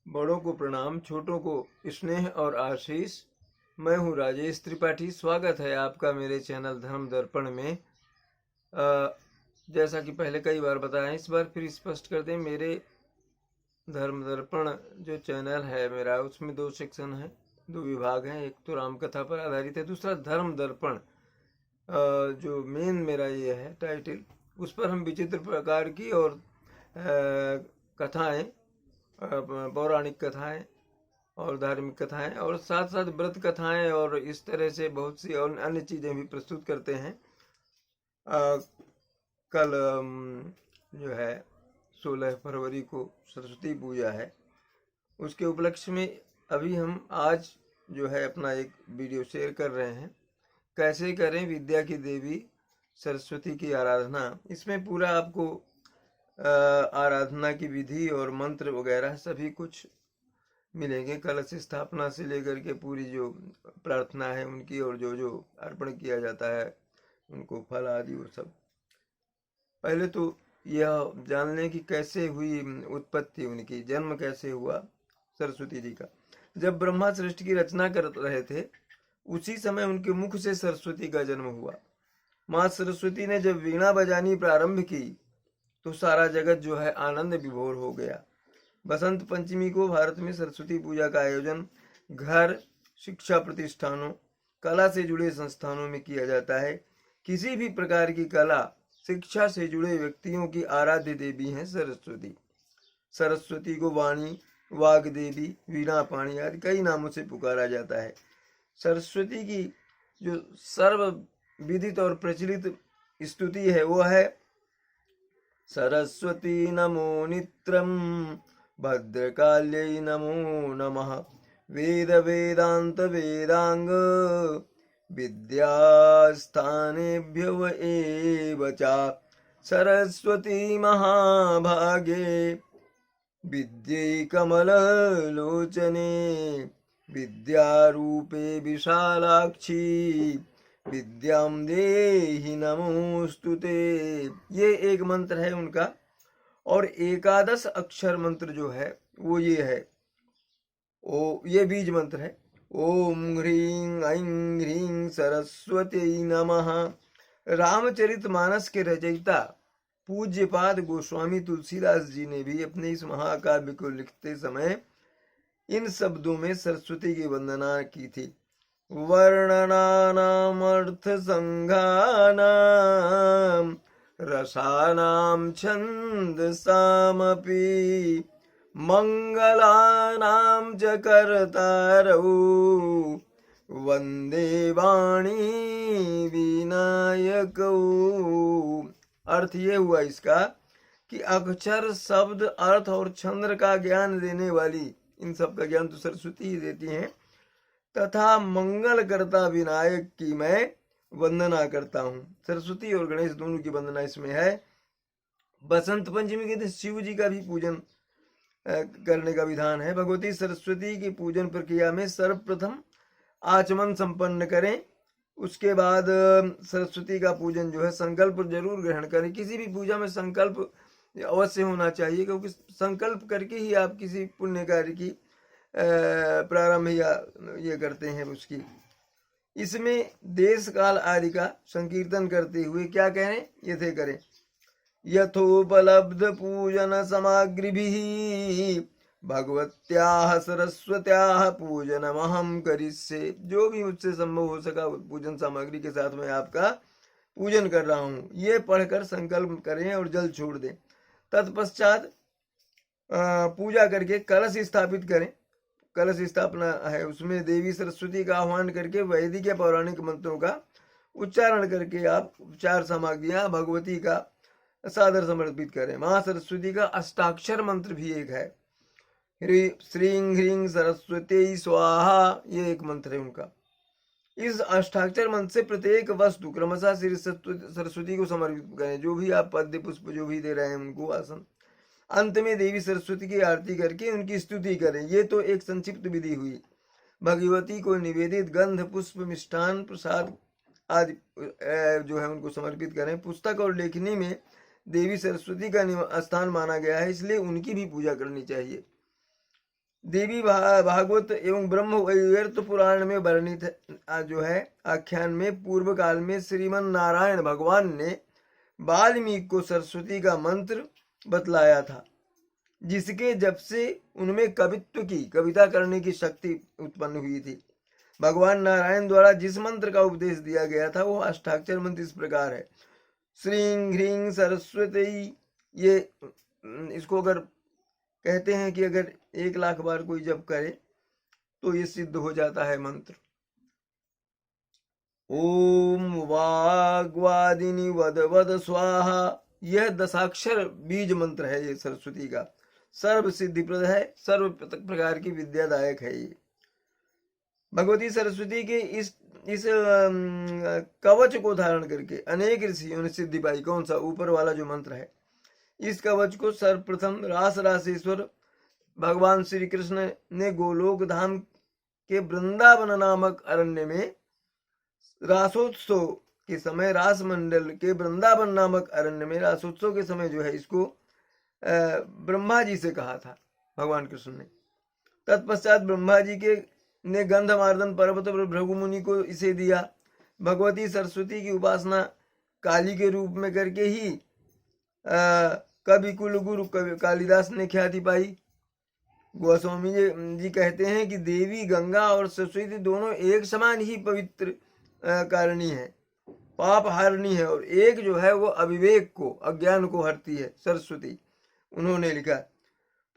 बड़ों को प्रणाम, छोटों को स्नेह और आशीष। मैं हूँ राजेश त्रिपाठी। स्वागत है आपका मेरे चैनल धर्म दर्पण में। जैसा कि पहले कई बार बताया, इस बार फिर स्पष्ट कर दें, मेरे धर्म दर्पण जो चैनल है मेरा, उसमें दो सेक्शन हैं, दो विभाग हैं। एक तो रामकथा पर आधारित है, दूसरा धर्म दर्पण। जो मेन मेरा ये है टाइटल, उस पर हम विचित्र प्रकार की और कथाएं, पौराणिक कथाएं और धार्मिक कथाएं और साथ साथ व्रत कथाएं और इस तरह से बहुत सी और अन्य चीज़ें भी प्रस्तुत करते हैं। कल जो है 16 फरवरी को सरस्वती पूजा है, उसके उपलक्ष्य में अभी हम आज जो है अपना एक वीडियो शेयर कर रहे हैं, कैसे करें विद्या की देवी सरस्वती की आराधना। इसमें पूरा आपको आराधना की विधि और मंत्र वगैरह सभी कुछ मिलेंगे। कलश स्थापना से लेकर के पूरी जो प्रार्थना है उनकी, और जो जो अर्पण किया जाता है उनको फल आदि, वो सब। पहले तो यह जान लें कि कैसे हुई उत्पत्ति, उनकी जन्म कैसे हुआ सरस्वती जी का। जब ब्रह्मा सृष्टि की रचना कर रहे थे, उसी समय उनके मुख से सरस्वती का जन्म हुआ। माँ सरस्वती ने जब वीणा बजानी प्रारंभ की तो सारा जगत जो है आनंद विभोर हो गया। बसंत पंचमी को भारत में सरस्वती पूजा का आयोजन घर, शिक्षा प्रतिष्ठानों, कला से जुड़े संस्थानों में किया जाता है। किसी भी प्रकार की कला, शिक्षा से जुड़े व्यक्तियों की आराध्य देवी हैं सरस्वती। सरस्वती को वाणी, वाग देवी, वीणा पाणी आदि कई नामों से पुकारा जाता है। सरस्वती की जो सर्व विदित और प्रचलित स्तुति है वो है, सरस्वती नमो नित्रम भद्रकाल्यै नमो नमः, वेद वेदांत वेदांग विद्यास्थानेभ्यो एव च, सरस्वती महाभागे विद्ये कमललोचने, विद्यारूपे विशालाक्षी, विद्याम देहि नमोस्तुते। ये एक मंत्र है उनका। और एकादश अक्षर मंत्र जो है वो ये है, ये बीज मंत्र है, ओम ह्रीं ऐं ह्रीं सरस्वती नमः। रामचरितमानस के रचयिता पूज्यपाद गोस्वामी तुलसीदास जी ने भी अपने इस महाकाव्य को लिखते समय इन शब्दों में सरस्वती की वंदना की थी। वर्णनानाम अर्थ संघानाम रसानाम छंदसामपि, मंगलानाम च कर्तारौ, वंदे वाणी विनायकौ। अर्थ ये हुआ इसका कि अक्षर, शब्द, अर्थ और छंद का ज्ञान देने वाली, इन सब का ज्ञान तो सरस्वती ही देती हैं, तथा मंगल करता विनायक की मैं वंदना करता हूँ। सरस्वती और गणेश दोनों की वंदना इसमें है। बसंत पंचमी के दिन शिव जी का भी पूजन करने का विधान है। भगवती सरस्वती की पूजन प्रक्रिया में सर्वप्रथम आचमन संपन्न करें, उसके बाद सरस्वती का पूजन जो है संकल्प जरूर ग्रहण करें। किसी भी पूजा में संकल्प अवश्य होना चाहिए, क्योंकि संकल्प करके ही आप किसी पुण्य कार्य की प्रारंभ या ये करते हैं उसकी। इसमें देश काल आदि का संकीर्तन करते हुए क्या करें, यथे करें, यथोपलब्ध पूजन सामग्रिभिः भगवत्याः सरस्वत्याः पूजनमहं करिष्ये। जो भी मुझसे संभव हो सका पूजन सामग्री के साथ मैं आपका पूजन कर रहा हूँ, ये पढ़कर संकल्प करें और जल छोड़ दें। तत्पश्चात पूजा करके कलश स्थापित करें। कलश स्थापना है, उसमें देवी सरस्वती का आह्वान करके वैदिक या पौराणिक मंत्रों का उच्चारण करके आप चार सामग्रियां भगवती का सादर समर्पित करें। माँ सरस्वती का अष्टाक्षर मंत्र भी एक है, श्रीं ह्रीं सरस्वती स्वाहा, ये एक मंत्र है उनका। इस अष्टाक्षर मंत्र से प्रत्येक वस्तु क्रमशः श्री सरस्वती को समर्पित करें। जो भी आप पद्य पुष्प जो भी दे रहे हैं उनको आसन, अंत में देवी सरस्वती की आरती करके उनकी स्तुति करें। ये तो एक संक्षिप्त विधि हुई। भगवती को निवेदित गंध, पुष्प, मिष्ठान, प्रसाद आदि जो है उनको समर्पित करें। पुस्तक और लेखनी में देवी सरस्वती का स्थान माना गया है, इसलिए उनकी भी पूजा करनी चाहिए। देवी भागवत एवं ब्रह्म वैवर्त पुराण में वर्णित जो है आख्यान में पूर्व काल में श्रीमन नारायण भगवान ने वाल्मीकि को सरस्वती का मंत्र बतलाया था, जिसके जब से उनमें कवित्व की कविता करने की शक्ति उत्पन्न हुई थी। भगवान नारायण द्वारा जिस मंत्र का उपदेश दिया गया था वो अष्टाक्षर मंत्र इस प्रकार है, श्रीं ह्रीं सरस्वती। ये इसको अगर कहते हैं कि अगर 1,00,000 बार कोई जप करे तो ये सिद्ध हो जाता है मंत्र। ओम वाग्वादिनी वद वद स्वाहा, यह 10 बीज मंत्र है। ये सरस्वती का सर्व सिद्धिप्रद है, सर्व प्रकार की विद्यादायक है। ये भगवती सरस्वती के इस कवच को धारण करके अनेक ऋषियों ने सिद्धि पाई। कौन सा? ऊपर वाला जो मंत्र है। इस कवच को सर्वप्रथम रासेश्वर भगवान श्री कृष्ण ने गोलोक धाम के वृंदावन नामक अरण्य में रासोत्सव के समय, रास मंडल के वृंदावन नामक अरण्य में रासोत्सव के समय जो है इसको ब्रह्मा जी से कहा था भगवान कृष्ण ने। तत्पश्चात ब्रह्मा जी के ने गंधमार्दन पर्वत पर भृगु मुनि को इसे दिया। भगवती सरस्वती की उपासना काली के रूप में करके ही कवि कुल गुरु कवि कालिदास ने ख्याति पाई। गोस्वामी जी कहते हैं कि देवी गंगा और सरस्वती दोनों एक समान ही पवित्र कारिणी है, पाप हारणी है, और एक जो है वो अविवेक को, अज्ञान को हरती है सरस्वती। उन्होंने लिखा,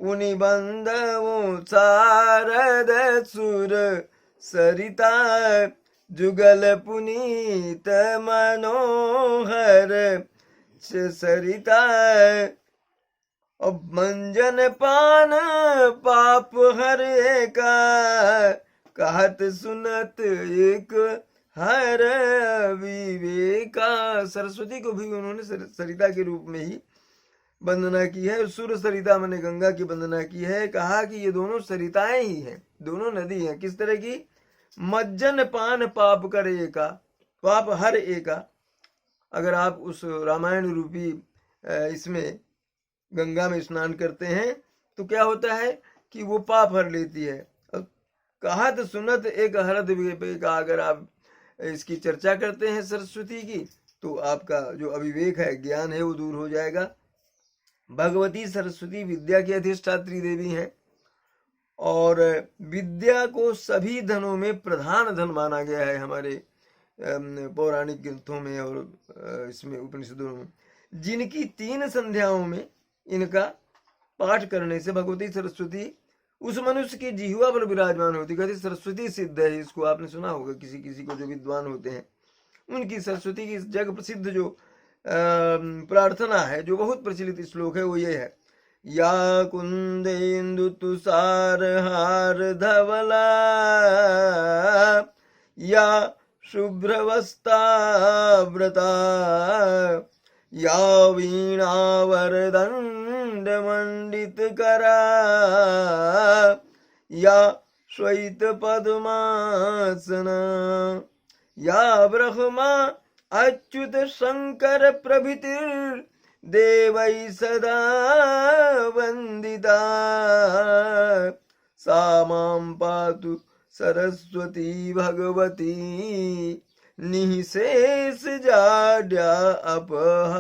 पुनि बंधवो शारद सुर सरिता, जुगल पुनीत मनोहर सरिता, अब मंजन पान पाप हरे का, कहत सुनत एक हर विवेका। सरस्वती को भी उन्होंने सरिता के रूप में ही वंदना की है। सुर सरिता मैंने गंगा की वंदना की है। कहा कि ये दोनों सरिताएं ही हैं, दोनों नदी हैं। किस तरह की? मज्जन पान पाप कर एका, पाप हर एका। अगर आप उस रामायण रूपी इसमें गंगा में स्नान करते हैं तो क्या होता है कि वो पाप हर लेती है। कहत सुनत एक हरद विवेका, अगर आप इसकी चर्चा करते हैं सरस्वती की तो आपका जो अविवेक है, ज्ञान है, वो दूर हो जाएगा। भगवती सरस्वती विद्या की अधिष्ठात्री देवी हैं और विद्या को सभी धनों में प्रधान धन माना गया है हमारे पौराणिक ग्रंथों में और इसमें उपनिषदों में। जिनकी 3 संध्याओं में इनका पाठ करने से भगवती सरस्वती उस मनुष्य की जिह्वा पर विराजमान होती। कहती सरस्वती सिद्ध है। इसको आपने सुना होगा, किसी किसी को जो विद्वान होते हैं उनकी सरस्वती की जग प्रसिद्ध जो प्रार्थना है, जो बहुत प्रचलित श्लोक है, वो ये है, या कुंदेन्दु तुषार हार धवला, या शुभ्रवस्ता व्रता, या वीणा वरदंड मंडित करा, या श्वेत पद्मासना, या ब्रह्मा अच्युत शंकर प्रभृतिर देवै सदा वंदिता, सा मां पातु सरस्वती भगवती निःशेष जाड्या अपह।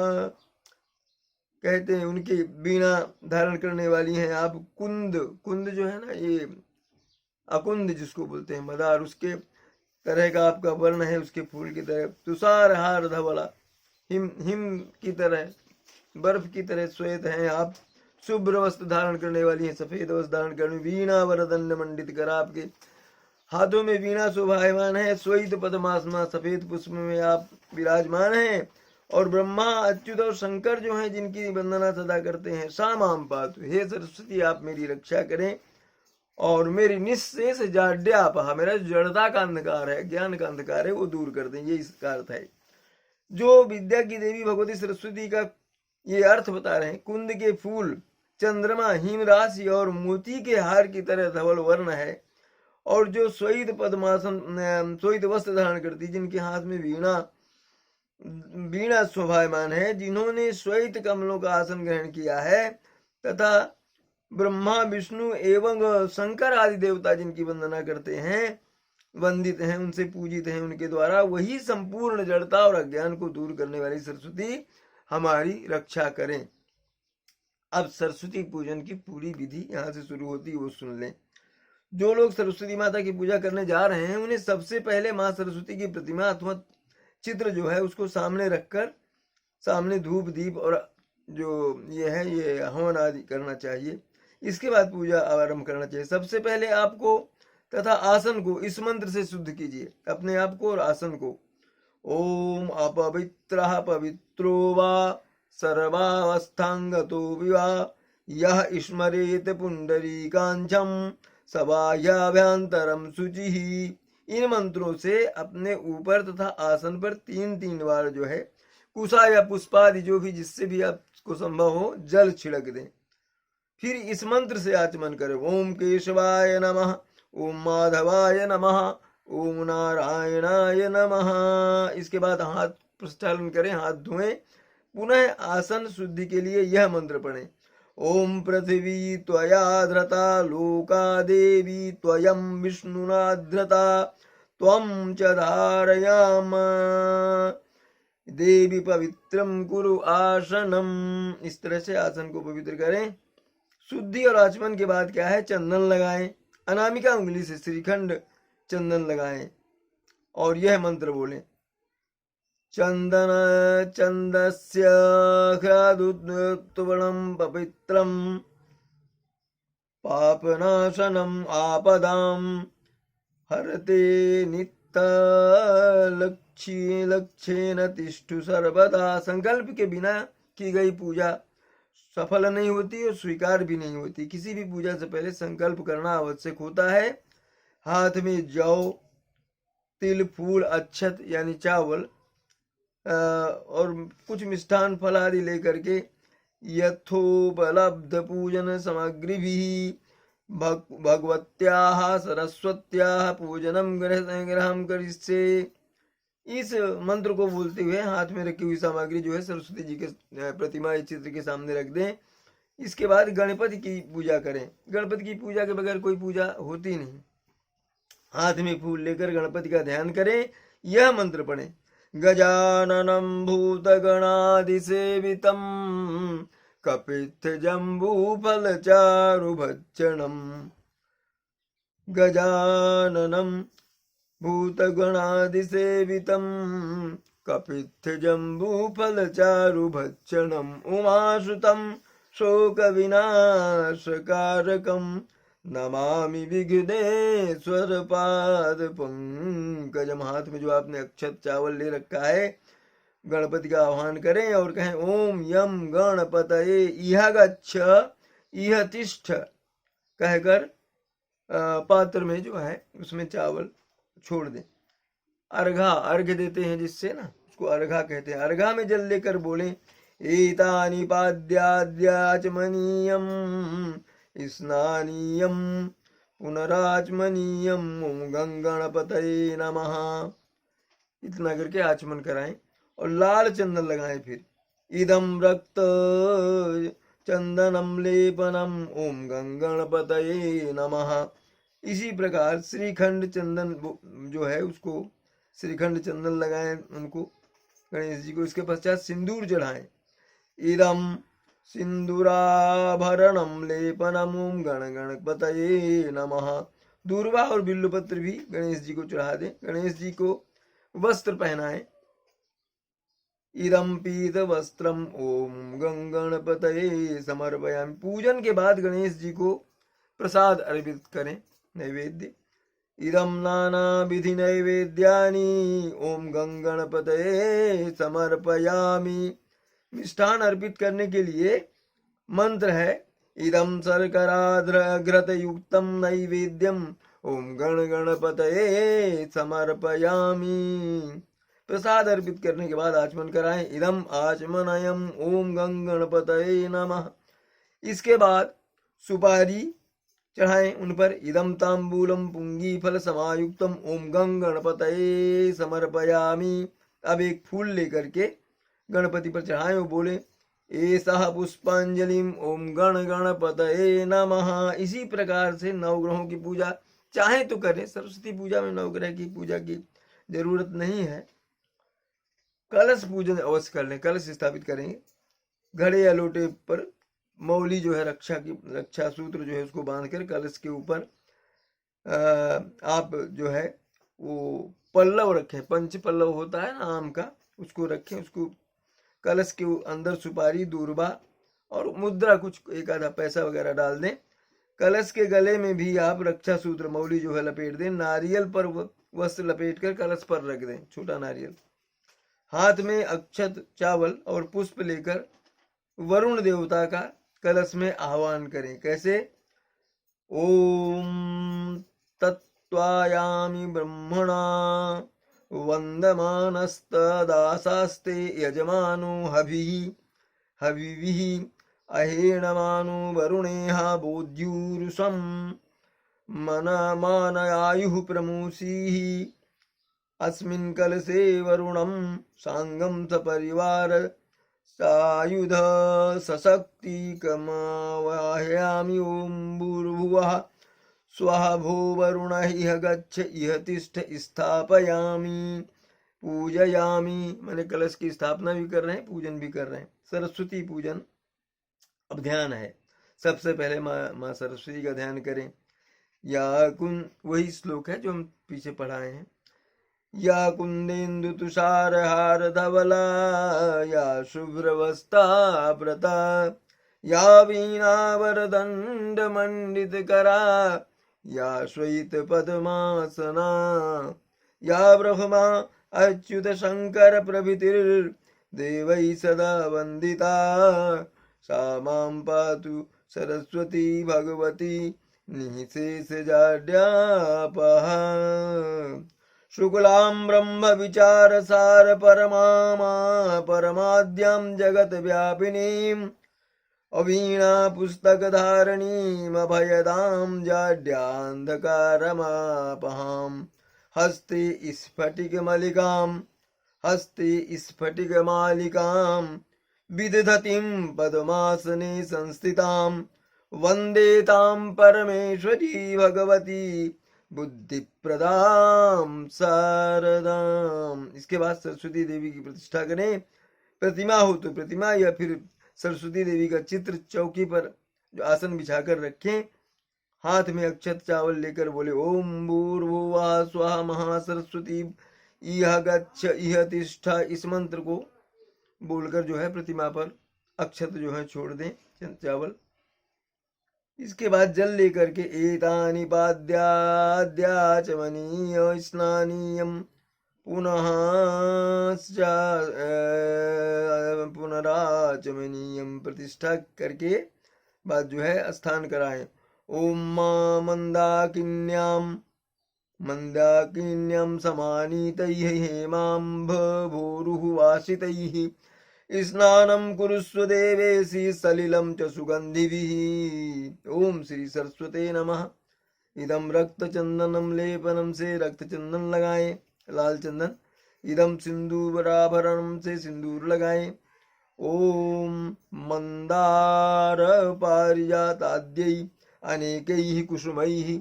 कहते हैं उनकी वीणा धारण करने वाली हैं आप। कुंद, कुंद जो है ना, ये अकुंद जिसको बोलते हैं, मदार, उसके तरह का आपका वर्ण है, उसके फूल की तरह। तुषार हार धवला, हिम की तरह, बर्फ की तरह श्वेत हैं आप। शुभ्र वस्त्र धारण करने वाली हैं, सफेद वस्त्र धारण करने। वीणा वरदंड मंडित कर, आपके हाथों में वीणा शोभायमान है। श्वेत पद्मासना, सफेद पुष्प में आप विराजमान हैं। और ब्रह्मा अच्युत और शंकर जो हैं, जिनकी वंदना सदा करते हैं। सा मां पातु, हे सरस्वती आप मेरी रक्षा करें और मेरी निःशेष जाड्यापहा, मेरा जड़ता का अंधकार है, ज्ञान का अंधकार है, वो दूर कर दें। ये इसका अर्थ है। जो विद्या की देवी भगवती सरस्वती का ये अर्थ बता रहे हैं। कुंद के फूल, चंद्रमा, हिम राशि और मोती के हार की तरह धवल वर्ण है। और जो श्वेत पद्मासन, श्वेत वस्त्र धारण करती, जिनके हाथ में वीणा शोभायमान है, जिन्होंने श्वेत कमलों का आसन ग्रहण किया है तथा ब्रह्मा विष्णु एवं शंकर आदि देवता जिनकी वंदना करते हैं, वंदित हैं, उनसे पूजित हैं, उनके द्वारा वही संपूर्ण जड़ता और अज्ञान को दूर करने वाली सरस्वती हमारी रक्षा करें। अब सरस्वती पूजन की पूरी विधि यहाँ से शुरू होती है, वो सुन लें। जो लोग सरस्वती माता की पूजा करने जा रहे हैं, उन्हें सबसे पहले माँ सरस्वती की प्रतिमा अथवा चित्र जो है उसको सामने रखकर सामने धूप दीप और जो ये हवन आदि करना चाहिए। इसके बाद पूजा आरंभ करना चाहिए। सबसे पहले आपको तथा आसन को इस मंत्र से शुद्ध कीजिए, अपने आप को और आसन को। ओम अपवित्रः पवित्रो वा सर्वावस्थांगतो विवा यः स्मरेत पुंडरीकांचम सबाह्याभ्यंतरम शुचिः। इन मंत्रों से अपने ऊपर तथा आसन पर 3-3 बार जो है कुशा या पुष्पादि जो भी जिससे भी आपको संभव हो जल छिड़क दें। फिर इस मंत्र से आचमन करें। ओम केशवाय नमः, ओम माधवाय नमः, ओम नारायणाय नमः। इसके बाद हाथ प्रक्षालन करें, हाथ धोएं। पुनः आसन शुद्धि के लिए यह मंत्र पढ़ें। ओम पृथ्वी त्वया धृता लोका देवी त्वयं विष्णुना धृता त्वं च धारयाम देवी पवित्रम कुरु आसनम। इस तरह से आसन को पवित्र करें। शुद्धि और आचमन के बाद क्या है, चंदन लगाएं। अनामिका उंगली से श्रीखंड चंदन लगाएं और यह मंत्र बोलें। चंदन चंदस्य ह्रदुत्वणं पवित्रं पापनाशनम आपदाम हरते लक्ष्येन तिष्ठु सर्वदा। संकल्प के बिना की गई पूजा सफल नहीं होती और स्वीकार भी नहीं होती। किसी भी पूजा से पहले संकल्प करना आवश्यक होता है। हाथ में जौ, तिल, फूल, अक्षत यानी चावल और कुछ मिष्ठान फल आदि लेकर के यथोपलब्ध पूजन सामग्री भी भगवत्याः सरस्वत्याः पूजनम ग्रहम करिष्ये। इस मंत्र को बोलते हुए हाथ में रखी हुई सामग्री जो है सरस्वती जी के प्रतिमा चित्र के सामने रख दें। इसके बाद गणपति की पूजा करें। गणपति की पूजा के बगैर कोई पूजा होती नहीं। हाथ में फूल लेकर गणपति का ध्यान करें, यह मंत्र पढ़ें। गजाननं भूतगणादिसेवितं कपित्थ जम्बूफलचारुभक्षणं। गजाननं भूतगणादिसेवितं कपित्थ जम्बूफलचारुभक्षणम् उमासुतं शोकविनाशकारकं नमामि विघ्नेश्वर पाद पंकजम। हाथ में जो आपने अक्षत चावल ले रखा है, गणपति का आह्वान करें और कहें ओम यम गणपतये इह गच्छ इह तिष्ठ कहकर पात्र में जो है उसमें चावल छोड़ दें। अर्घ्य देते हैं जिससे ना, उसको अर्घा कहते हैं। अर्घा में जल लेकर बोले एतानि पाद्याद्याचमनीयम स्नानीयम पुनराचमनीयम ओम गंगणपतये नमः। इतना करके आचमन कराएं और लाल चंदन लगाएं। फिर इदम रक्त चंदनम लेपनम ओम गंगणपतये नमः। इसी प्रकार श्रीखंड चंदन जो है उसको श्रीखंड चंदन लगाएं उनको गणेश जी को। इसके पश्चात सिंदूर चढ़ाएं। इदम सिंदूराभरणम लेपनम ओम गणपतये नमः। दूर्वा और बिल्वपत्र भी गणेश जी को चढ़ा दें। गणेश जी को वस्त्र पहनाएं। इदम पीत वस्त्रम ओम गणपतये समर्पयामि। पूजन के बाद गणेश जी को प्रसाद अर्पित करें, नैवेद्य। इदम नाना विधि नैवेद्यानि ओम गणपतये समर्पयामि। मिष्ठान अर्पित करने के लिए मंत्र है इदम शर्कराघृत युक्तम नैवेद्यम ओम गणपतये समर्पयामि। प्रसाद अर्पित करने के बाद आचमन कराएं। इदम आचमनयम ओम गणपतये नमः। इसके बाद सुपारी चढ़ाएं उन पर। इदम तांबूलम पुंगी फल समायुक्तम ओम गणपतये समर्पयामि। अब एक फूल लेकर के गणपति पर चढ़ाएं और बोले एषः पुष्पांजलिम ओम गण गणपतये नमः। इसी प्रकार से नवग्रहों की पूजा चाहे तो करें। सरस्वती पूजा में नवग्रह की पूजा की जरूरत नहीं है। कलश पूजन अवश्य कर लें, कलश स्थापित करेंगे। घड़े या लोटे पर मौली जो है रक्षा सूत्र जो है उसको बांधकर कलश के ऊपर आप जो है वो पल्लव रखें, पंच पल्लव होता है ना आम का, उसको रखें। उसको कलश के अंदर सुपारी, दूर्बा और मुद्रा कुछ एक आधा पैसा वगैरह डाल दें। कलश के गले में भी आप रक्षा सूत्र मौली जो है लपेट दें। नारियल पर वस्त्र लपेट कर कलश पर रख दें, छोटा नारियल। हाथ में अक्षत, चावल और पुष्प लेकर वरुण देवता का कलश में आह्वान करें। कैसे? ओम तत्त्वायामि ब्रह्मणा वन्दमानस्तदासास्ते यजमानो हविभिः अहेणमानो वरुणेह बोध्युरुषं मनमानयायुः प्रमूषीः अस्मिन् कलशे वरुणं साङ्गं सपरिवार सायुध सशक्ति कमावाहयामि ओम भूर्भुवः स्वः भो वरुण इह गच्छ इह तिष्ठ स्थापयामि पूजयामि। मैंने कलश की स्थापना भी कर रहे हैं, पूजन भी कर रहे हैं। सरस्वती पूजन अब ध्यान है। सबसे पहले माँ सरस्वती का ध्यान करें। या कुन, वही श्लोक है जो हम पीछे पढ़ाए हैं। या कुंदेन्दु तुषारहार धवला या शुभ्रवस्ताव्रता या वीणावरदंड मंडित करा या श्वेत पद्मासना या ब्रह्मा अच्युत शंकर प्रभृतिर्देवैः सदा वंदिता सा मां पातु सरस्वती भगवती निःशेषजाड्यापः। शुक्लां ब्रह्म विचार सार परमाद्यां जगत व्यापिनीं अवीणा पुस्तक धारणीं अभयदां जाड्यान्धकारमापहां हस्ते स्फटिक मालिकां विदधतीं पद्मासने संस्थितां वन्दे तां परमेश्वरी भगवती बुद्धिप्रदां शारदाम। इसके बाद सरस्वती देवी की प्रतिष्ठा करें। प्रतिमा हो तो प्रतिमा या फिर सरस्वती देवी का चित्र चौकी पर जो आसन बिछाकर रखें। हाथ में अक्षत चावल लेकर बोले ओम भूर्भुवः स्वः महासरस्वती इह गच्छ इह तिष्ठा। इस मंत्र को बोलकर जो है प्रतिमा पर अक्षत जो है छोड़ दें, चावल। इसके बाद जल लेकर के एतानि पाद्याद्याचमनीय स्नानीयम पुनराचमनीयम प्रतिष्ठा करके बाद जो है स्नान कराएं। ओम मंदाकिन्याम समानीतैः हेमाम्भोरुः वासितैः स्नानं कुरुष्व देवेशि सलिलं च सुगंधिभिः। ओम श्री सरस्वते नमः। इदम रक्त चंदनम लेपनम से रक्त चंदन लगाएं, लाल चंदन। इदम सिंदूराभरणम से सिंदूर लगाएं। ओम मंदार पारिजाताद्यै अनेकैः कुसुमैः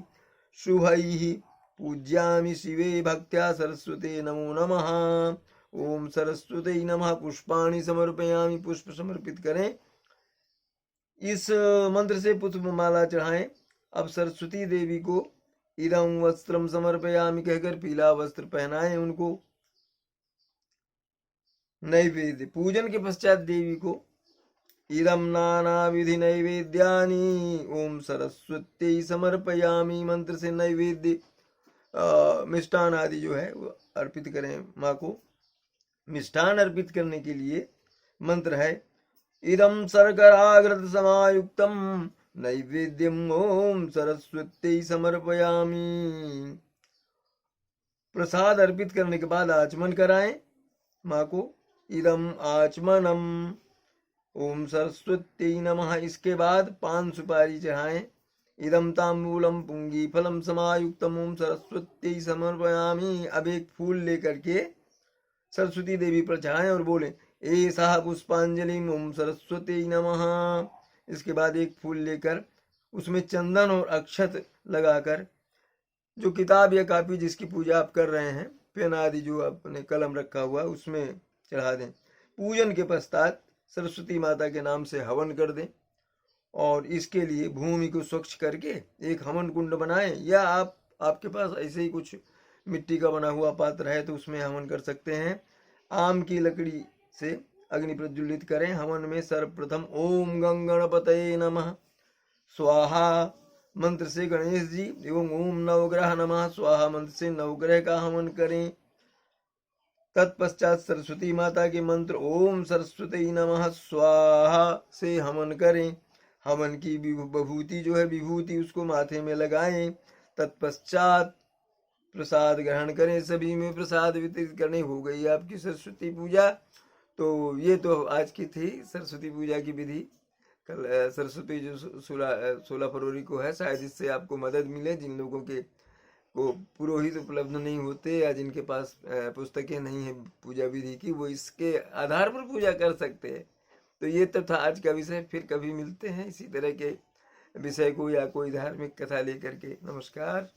शुभैः पूज्यामि शिवे भक्त्या सरस्वते नमो नमः। ओम सरस्वती नमः। पुष्पाणि समर्पयामि, पुष्प समर्पित करें। इस मंत्र से पुष्प माला चढ़ाएं। अब सरस्वती देवी को इदं वस्त्रम समर्पयामि कहकर पीला वस्त्र पहनाएं उनको। नैवेद्य पूजन के पश्चात देवी को इदं नाना विधि नैवेद्यानि ओम सरस्वती समर्पयामि मंत्र से नैवेद्य मिष्टान आदि जो है वो अर्पित करें माँ को। मिष्ठान अर्पित करने के लिए मंत्र है इदं शर्कराग्रत समायुक्तम नैवेद्यम ओम सरस्वती समर्पयामि। प्रसाद अर्पित करने के बाद आचमन कराएं माँ को। इदम आचमनम ओम सरस्वती नमः। इसके बाद पान सुपारी चढ़ाएं। इदम तांबूलम पुंगी फलम समायुक्तम ओम सरस्वती समर्पयामि। अब एक फूल लेकर के सरस्वती देवी पर चढ़ाएं और बोले एषा पुष्पांजलि ओम सरस्वती नमः। इसके बाद एक फूल लेकर उसमें चंदन और अक्षत लगाकर जो किताब या कापी जिसकी पूजा आप कर रहे हैं, पेन आदि जो आपने कलम रखा हुआ उसमें चढ़ा दें। पूजन के पश्चात सरस्वती माता के नाम से हवन कर दें और इसके लिए भूमि को स्वच्छ करके एक हवन कुंड बनाएं, या आपके पास ऐसे ही कुछ मिट्टी का बना हुआ पात्र है तो उसमें हवन कर सकते हैं। आम की लकड़ी से अग्नि प्रज्वलित करें। हवन में सर्वप्रथम ओम गंगणपतये नमः स्वाहा मंत्र से गणेश जी एवं ओम नवग्रह नमः स्वाहा मंत्र से नवग्रह का हवन करें। तत्पश्चात सरस्वती माता के मंत्र ओम सरस्वती नमः स्वाहा से हवन करें। हवन की विभूति जो है विभूति उसको माथे में लगाएं। तत्पश्चात प्रसाद ग्रहण करें। सभी में प्रसाद वितरित करने। हो गई आपकी सरस्वती पूजा। तो ये तो आज की थी सरस्वती पूजा की विधि। कल सरस्वती जो 16 फरवरी को है, शायद इससे आपको मदद मिले। जिन लोगों के को पुरोहित उपलब्ध नहीं होते या जिनके पास पुस्तकें नहीं है पूजा विधि की, वो इसके आधार पर पूजा कर सकते हैं। तो ये तो था आज का विषय। फिर कभी मिलते हैं इसी तरह के विषय को या कोई धार्मिक कथा लेकर के। नमस्कार।